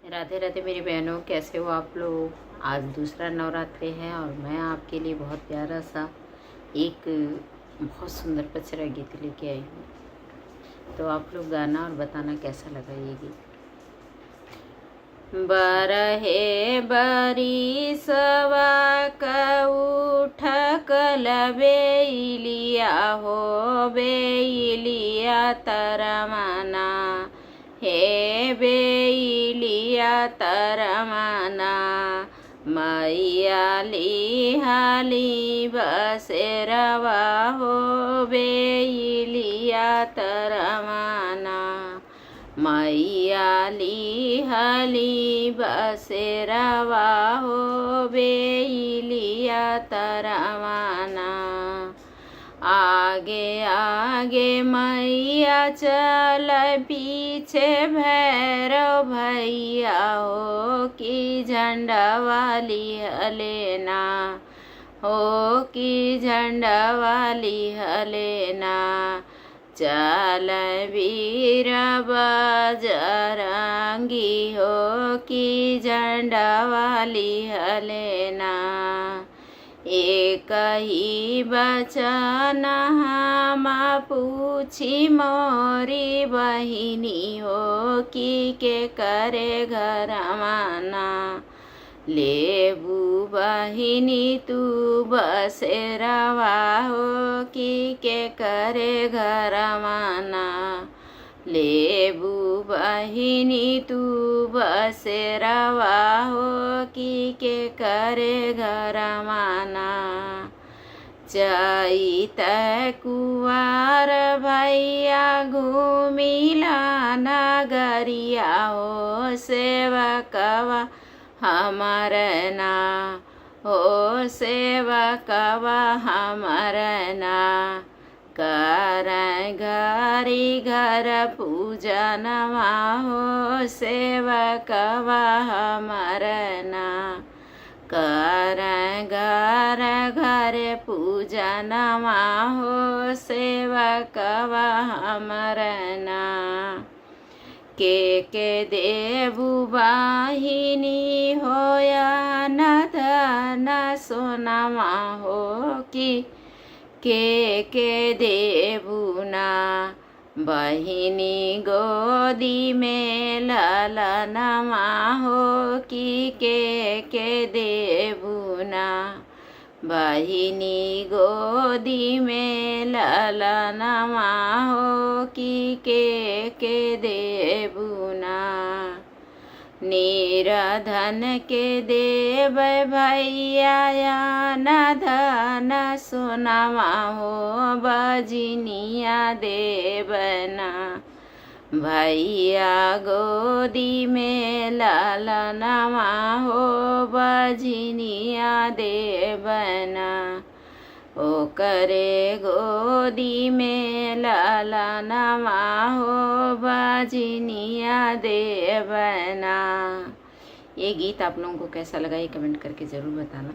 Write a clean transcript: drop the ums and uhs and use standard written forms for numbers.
राधे राधे मेरी बहनों, कैसे हो आप लोग। आज दूसरा नवरात्रि है और मैं आपके लिए बहुत प्यारा सा एक बहुत सुंदर पचरा गीत लेके आई हूँ। तो आप लोग गाना और बताना कैसा लगा ये गीत। बरहे बरिसवा उठ कल बेलिया हो बेलिया तरमना हे बेलिया तरमना मैया लिहाली बसेरवा हो बेलिया तरमना मैया लिहाली बसेरवा हो बेलिया तरमना आगे आगे मैया चल पीछे भैरव भैया हो कि झंडा वाली हलेना हो कि झंडा वाली हलेना चल वीर बजरंगी हो कि झंडा वाली हलेना एक ही बचन हम पूछी मोरी बहिनी हो कि के करे घर माना लेबू बहिनी तू बसेरवा हो कि के करे घर माना लेबू बहिनी तू बसेरवा हो कि के करे घर माना चैत कुवार भैया घूमिला नगरिया हो सेवकवा हमर ना हो सेवकवा हमर ना कर घरी घर पूजनवा हो सेवकवा हमर ना कर घर घर पूजनवा हो सेवकवा हमर ना के देबू बाहिनी होया न धन सोनवा हो कि के देबू ना बहिनी गोदी में ललनवा हो कि के देबू ना बहिनी गोदी में ललनवा हो कि के देबू ना निरधन के देव भैया न धन सोनवा हो बजनिया देवना भैया गोदी में ललनवा हो बजनिया देवना ओ करे गोदी में ललनवा हो बजनिया देवना। ये गीत आप लोगों को कैसा लगा ये कमेंट करके ज़रूर बताना।